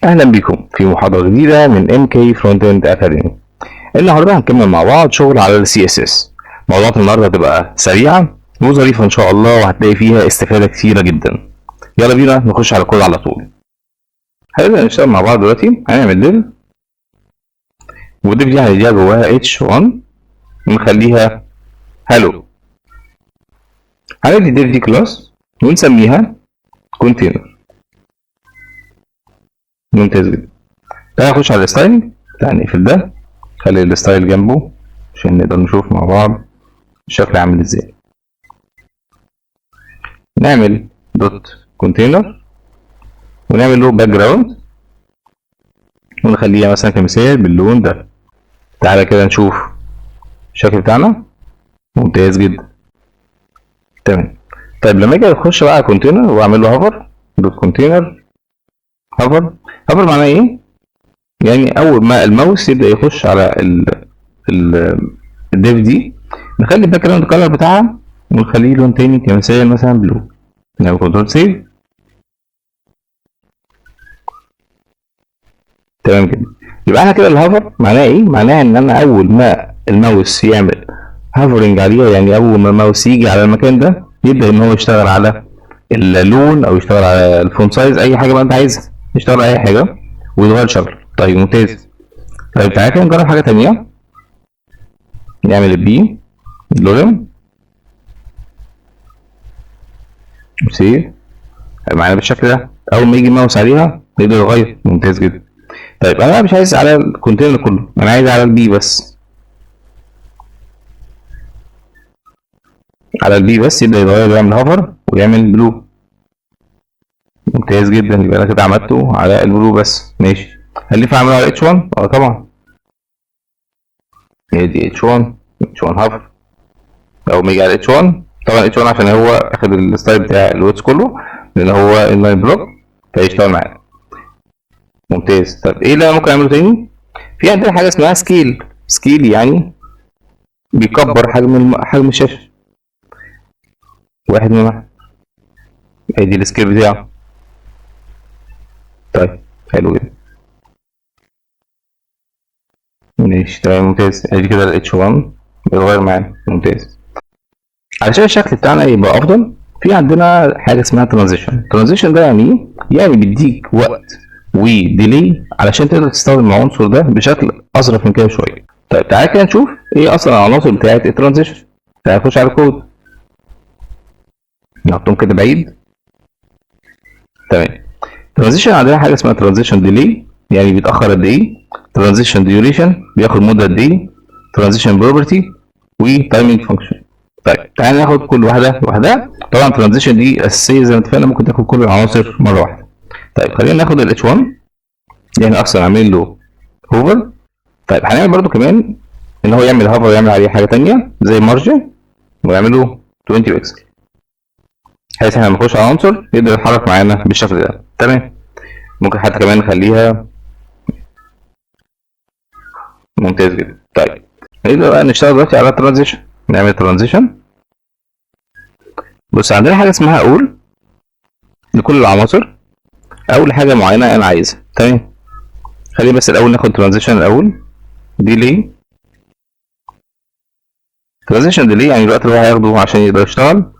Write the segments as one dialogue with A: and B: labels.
A: أهلا بكم في محاضرة جديدة من MK Frontend Academy. النهاردة هنكمل مع بعض شغل على ال CSS. موضوعات النهاردة هتبقى سريعة وظريفة إن شاء الله، وهتلاقي فيها استفادة كتيرة جدا. يلا بينا نخش على الكود على طول. هنبدأ نشتغل مع بعض دلوقتي. هنعمل div، والdiv دي هنديها جواها h1 ونخليها hello. هندي div دي كلاس ونسميها container. ممتاز جدا. تعالى نخش على الستايل. تعالى نقفل ده، خلي الستايل جنبه عشان نقدر نشوف مع بعض الشكل عامل ازاي. نعمل دوت كونتينر ونعمل له باك جراوند ونخليها مثلا كمثال باللون ده. تعالى كده نشوف الشكل بتاعنا. ممتاز جدا. تمام. طيب لما اجي اخش بقى على كونتينر واعمل له هوفر دوت كونتينر هوفر معناه ايه؟ يعني اول ما الماوس يبدا يخش على الديف دي، نخلي الباك جراوند كلر بتاعها ونخليه لون تاني كمثال مثلا بلو. نعمل كنترول سيف. تمام كده. يبقى احنا كده الهوفر معناه ايه؟ معناه ان انا اول ما الماوس يعمل هافرنج عليها، يعني اول ما الماوس يجي على المكان ده يبدا ان هو يشتغل على اللون او يشتغل على الفونت سايز، اي حاجه بقى انت عايزها، يشتغل على اي حاجه ويتغير شكله. طيب ممتاز. طيب تعالى كده نجرب حاجه تانيه. نعمل البي لورم سيف معانا بالشكل ده. اول ما يجي الماوس عليها يقدر يغير. ممتاز جدا. طيب انا مش عايز على الكونتينر كله، انا عايز على البي بس. على البي بس يبدا يتغير ويعمل هوفر ويعمل بلو. ممتاز جدا. يبقى انا كده عملته على البلو بس. ماشي. هل ينفع اعمله على اتش 1؟ اه طبعا. هي دي اتش 1 هوفر. اول ما يجي على اتش 1، طبعا اتش 1 عشان هو اخد الستايل بتاع الويتس كله لان هو انلاين بلوك فيشتغل معانا. ممتاز. طب ايه اللي انا ممكن اعمله تاني؟ في عندنا حاجه اسمها سكيل يعني بيكبر حجم الشاشه. واحد من واحد. ادي السكيل بتاعه. طيب حلو جدا. ماشي تمام. ممتاز. ادي كده الاتش 1 بيتغير معانا. ممتاز. علشان الشكل بتاعنا يبقى افضل، في عندنا حاجه اسمها ترانزيشن ده يعني ايه؟ يعني بيديك وقت وديلي علشان تقدر تستخدم العنصر ده بشكل اظرف من كده شويه. طيب تعالى كده نشوف ايه اصلا العناصر بتاعه الترانزيشن. تعالى نخش على الكود نحطهم كده بعيد. تمام. ترانزيشن عندنا حاجه اسمها ترانزيشن ديلي يعني بيتاخر قد ايه، ترانزيشن ديوريشن بياخد مده قد ايه، ترانزيشن بروبرتي وتايمينج فانكشن. طيب تعالى ناخد كل واحده لوحدها. طبعا الترانزيشن دي اساسيه زي ما اتفقنا، ممكن تاخد كل العناصر مره واحده. طيب خلينا ناخد الاتش 1 يعني اصلا عامل له هوفر. طيب هنعمل برده كمان ان هو يعمل هوفر ويعمل عليه حاجه ثانيه زي مارجن ويعمل له 20 بكسل، بحيث احنا لما نخش على عنصر يقدر يتحرك معانا بالشكل ده. تمام. ممكن حتى كمان نخليها. ممتاز جدا. طيب نبدا بقى نشتغل دلوقتي على الترانزيشن. نعمل ترانزيشن. بص عندنا حاجه اسمها اقول لكل العناصر اول حاجه معينه انا عايزها. تمام. خلينا بس الاول ناخد ترانزيشن الاول. ديلي. ترانزيشن ديلي يعني الوقت اللي هو هياخده عشان يقدر يشتغل.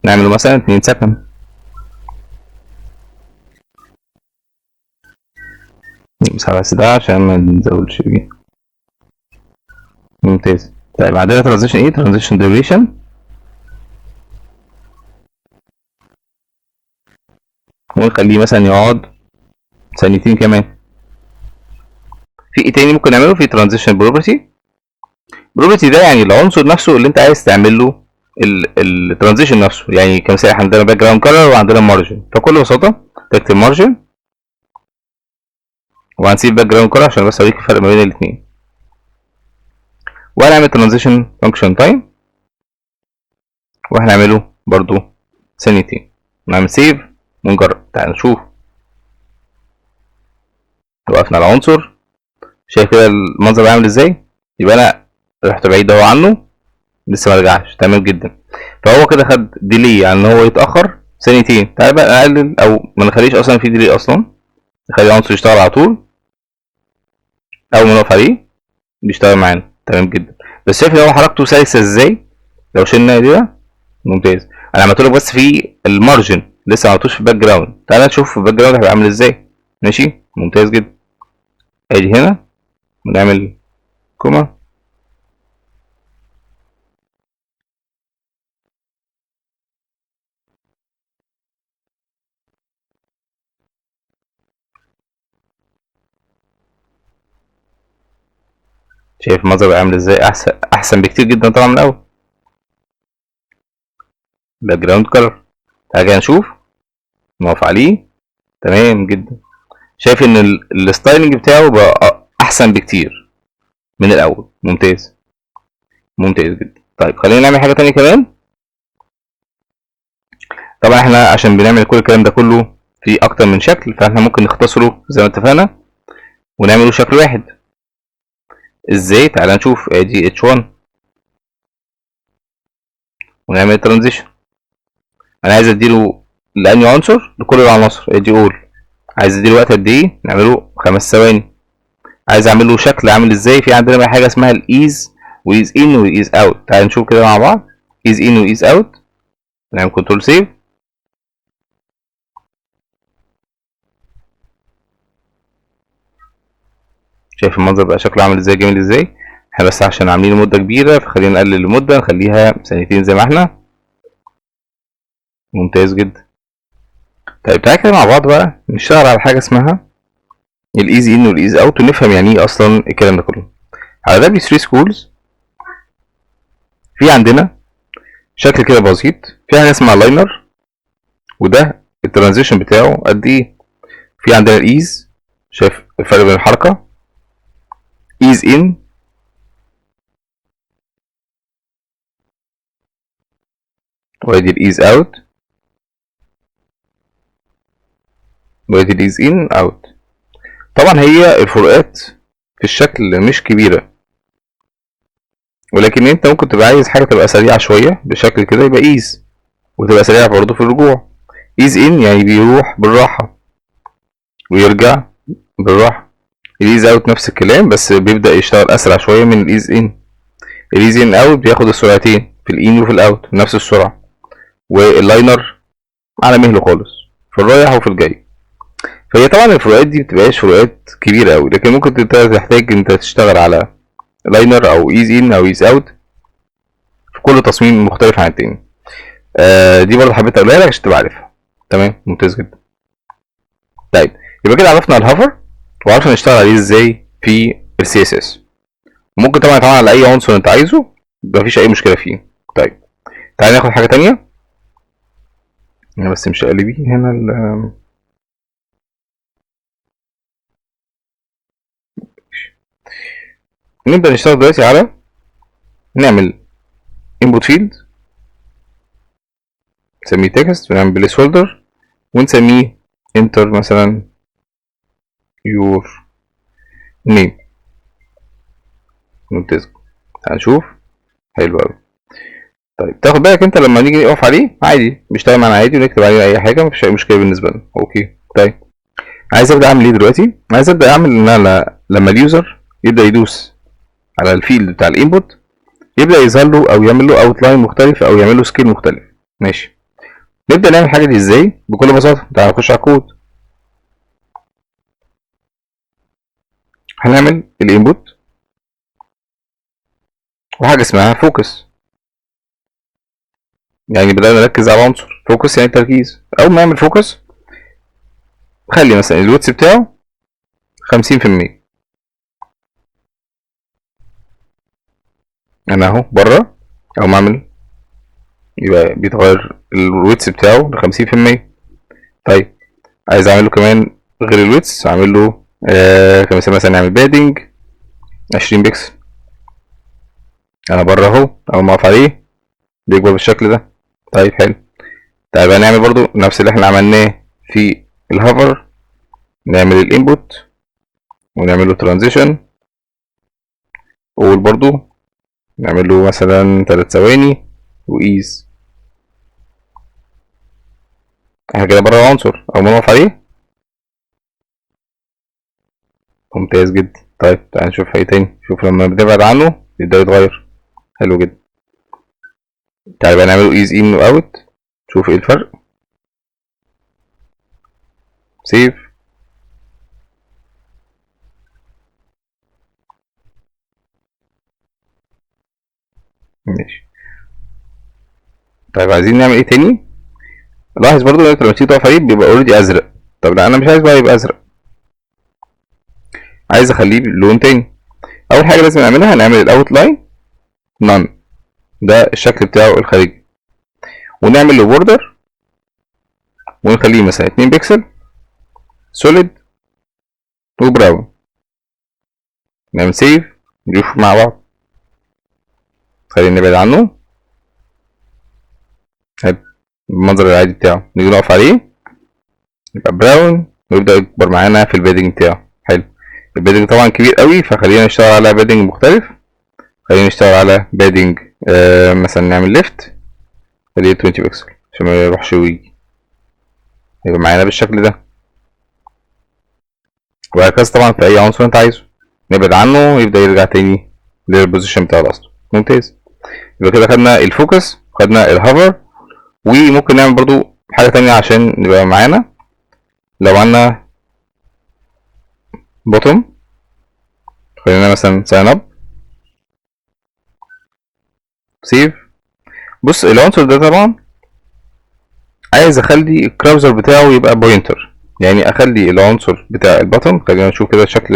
A: نعمله مثلا 2 سكند. نمسح بس ده عشان ما نزودش بيه. ممتاز. طيب عندنا ترانزيشن ايه؟ ترانزيشن ديوريشن. ونخليه مثلا يقعد ثانيتين كمان. في ايه تاني ممكن نعمله؟ في ترانزيشن بروبرتي. بروبرتي ده يعني العنصر نفسه اللي انت عايز تعمل له الترانزيشن نفسه. يعني كمثال عندنا باك جراوند كلر وعندنا مارجن، فبكل بساطه تكتب مارجن وهنسيب باك جراوند كلر عشان بس اوريك الفرق ما بين الاثنين. وهنعمل ترانزيشن فانكشن تايم وهنعمله برضو ثانيتين. نعمل سيف ونجرب. تعال نشوف. وقفنا على عنصر، شايف كده المنظر عامل ازاي؟ يبقى انا رحت بعيد اهو عنه لسه ما رجعش. تمام جدا. فهو كده خد ديلي يعني ان هو يتاخر ثانيتين. تعال بقى نقلل او ما نخليش اصلا في ديلي اصلا. نخلي العنصر يشتغل على طول، اول ما نقف عليه بيشتغل معانا تمام جدا. بس شايف ان هو حركته سلسه ازاي لو شلنا دي؟ ممتاز. انا عملت لك بس في المارجن، لسه ما عملتوش في الباك جراوند. تعالى نشوف في الباك جراوند هيبقى عامل ازاي. ماشي ممتاز جدا. ادي هنا ونعمل كوما، شايف المنظر بقى عامل ازاي؟ احسن بكتير جدا طبعا من الاول. باك جراوند كلر، تعالى نشوف، نقف عليه تمام جدا. شايف ان الستايلنج بتاعه بقى احسن بكتير من الاول. ممتاز ممتاز جدا. طيب خلينا نعمل حاجه تانية كمان. طبعا احنا عشان بنعمل كل الكلام ده كله في اكتر من شكل، فاحنا ممكن نختصره زي ما اتفقنا ونعمله شكل واحد. ازاي؟ تعالى نشوف. ادي H1 ونعمل ترانزيشن. انا عايز اديله لاني عنصر لكل العناصر، ادي اول. عايز اديله وقت قد ايه؟ نعمله 5 ثواني. عايز اعمل له شكل عامل ازاي؟ في عندنا بقى حاجه اسمها الايز وايز ان وايز اوت. تعالى نشوف كده مع بعض. ايز ان وايز اوت، نعمل كنترول سيف. شايف المنظر بقى شكله عامل ازاي؟ جميل ازاي. احنا بس عشان عاملين مده كبيره فخلينا نقلل المده، نخليها ثانيتين زي ما احنا. ممتاز جدا. طيب تعالى كده مع بعض بقى نشتغل على حاجه اسمها الايزي ان والايز اوت ونفهم يعني ايه اصلا الكلام ده كله. على W3 سكولز في عندنا شكل كده بسيط، في حاجه اسمها لاينر، وده الترانزيشن بتاعه قد ايه. في عندنا الايز، شايف الفرق بين الحركه؟ ايز ان وادي الايز اوت وادي الايز ان اوت. طبعا هي الفروقات في الشكل مش كبيره، ولكن انت ممكن تبقى عايز حاجه تبقى سريعه شويه بشكل كده، يبقى ايز، وتبقى سريعه برضه في الرجوع. ايز ان يعني بيروح بالراحه ويرجع بالراحه. الايز اوت نفس الكلام بس بيبدا يشتغل اسرع شويه من الايز ان. الايز ان اوت بياخد السرعتين في الان وفي الاوت بنفس السرعه، واللاينر على مهله خالص في الرايح وفي الجاي. فهي طبعا الفروقات دي مبتبقاش فروقات كبيره قوي، لكن ممكن انت تحتاج انت تشتغل على لاينر او ايز ان او ايز اوت في كل تصميم مختلف عن التاني. دي برضه حبيت اقولها لك عشان تبقى عارفها. تمام ممتاز جدا. طيب يبقى كده عرفنا الهوفر وعرفنا نشتغل عليه ازاي في السي اس اس. ممكن طبعا يتعمل على اي عنصر انت عايزه، مفيش اي مشكله فيه. طيب تعالى ناخد حاجه تانية. انا بس مش قلبي هنا نبدا نشتغل دلوقتي على نعمل input field نسميه text ونعمل بليس هولدر ونسميه enter مثلا your name. ممتاز. هنشوف. حلو قوي. طيب تاخد بالك انت لما نيجي نقف عليه عادي بيشتغل معانا عادي ونكتب عليه اي حاجه، مفيش اي مشكله بالنسبه لنا. اوكي طيب عايز ابدا اعمل ايه دلوقتي؟ عايز ابدا اعمل ان انا لما اليوزر يبدا يدوس على الفيلد بتاع الانبوت يبدا يظهر له او يعمل له اوتلاين مختلف او يعمل له سكيل مختلف. ماشي. نبدا نعمل الحاجه دي ازاي؟ بكل بساطه تعال نخش على الكود. هنعمل الانبوت وحاجه اسمها فوكس، يعني بدأنا نركز على عنصر. فوكس يعني تركيز. اول ما نعمل فوكس خلي مثلا الويتس بتاعه 50%. انا اهو بره، او ما اعمل يبقى بيتغير الويتس بتاعه ل50%. طيب عايز اعمله كمان غير الويتس، اعمل له كمان مثلا نعمل بادنج 20 بكسل. انا بره اهو، اول ما اقف عليه بيكبر بالشكل ده. طيب حلو. طيب هنعمل برضو نفس اللي احنا عملناه في الهوفر، نعمل الانبوت ونعمل له ترانزيشن برضو نعمل له مثلا 3 ثواني وايز. احنا كده بره العنصر، اول ما نقف عليه ممتاز جدا. طيب تعال نشوف حاجة تاني. شوف لما بنبعد عنه يبدأ يتغير. حلو جدا. تعال بقى نعمله ايز ان واوت. شوف ايه الفرق. سيف. ماشي. طيب عايزين نعمل ايه تاني؟ لاحظ برضو ان انت لما تيجي تقف عليه بيبقى اوريدي ازرق. طب لا انا مش عايز بقى يبقى ازرق، عايز اخليه لون تاني. اول حاجه لازم نعملها هنعمل الاوت لاين نون، ده الشكل بتاعه الخارجي، ونعمل له بوردر ونخليه مثلا 2 بكسل سوليد وبراون. نعمل سيف نشوف مع بعض. خلينا نبعد عنه. حلو. المنظر العادي بتاعه نيجي نقف عليه يبقى براون ويبدأ يكبر معانا في البيدنج بتاعه. حلو. البيدنج طبعا كبير قوي فخلينا نشتغل على بيدنج مختلف. خلينا نشتغل على بيدنج مثلا نعمل ليفت خليه 20 بكسل عشان ما يروحش ويجي، يبقى معانا بالشكل ده. وهكذا طبعا في اي عنصر انت عايزه نبعد عنه يبدأ يرجع تاني للبوزيشن بتاعه الاصلي. ممتاز. يبقى كده خدنا الفوكس، خدنا الهوفر، وممكن نعمل برضو حاجة تانية عشان نبقى معانا. لو عنا بوتوم خلينا مثلا ساين اب سيف. بص العنصر ده طبعا عايز اخلي الكراوزر بتاعه يبقى بوينتر، يعني اخلي العنصر بتاع البوتوم. خلينا نشوف كده شكل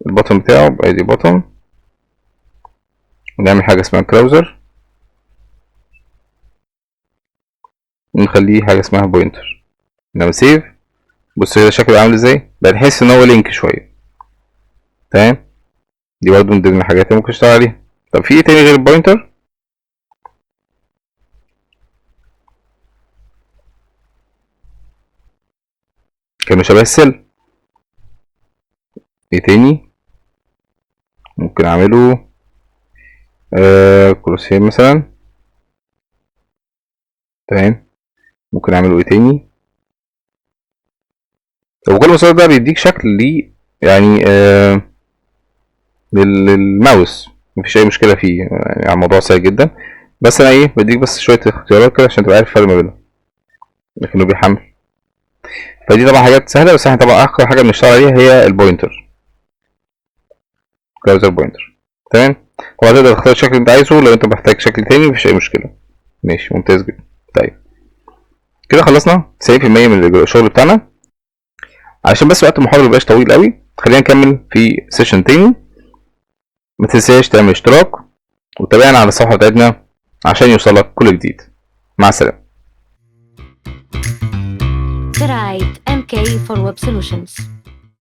A: البوتوم بتاعه. ادي بوتوم ونعمل حاجة اسمها كراوزر ونخليه حاجة اسمها بوينتر. نعمل سيف. بص كده شكله عامل ازاي، بقى تحس ان هو لينك شوية. تمام. دي برضه من ضمن الحاجات اللي ممكن اشتغل عليها. طب في ايه تاني غير البوينتر؟ كانوا شبه السل. ايه تاني ممكن اعمله؟ كروسين مثلا. تمام. ممكن اعمله ايه تاني؟ وكل مسار ده بيديك شكل ليه يعني للماوس، مفيش اي مشكله فيه، يعني الموضوع سهل جدا. بس انا ايه بديك بس شويه اختيارات كده عشان تبقى عارف الفرق ما بينهم، لكنه بيحمل. فدي طبعا حاجات سهله، بس احنا طبعا اكتر حاجه بنشتغل عليها هي البوينتر، كراوزر بوينتر. تمام. طبعا تقدر تختار الشكل اللي انت عايزه، لو انت محتاج شكل تاني مفيش اي مشكله. ماشي ممتاز جدا. طيب كده خلصنا 90% من الشغل بتاعنا. عشان بس وقت المحاضره ميبقاش طويل قوي خلينا نكمل في سيشن تاني. ما تنساش تعمل اشتراك وتابعنا على الصفحه بتاعتنا عشان يوصلك كل جديد. مع السلامه.
B: برعاية MK for Web Solutions.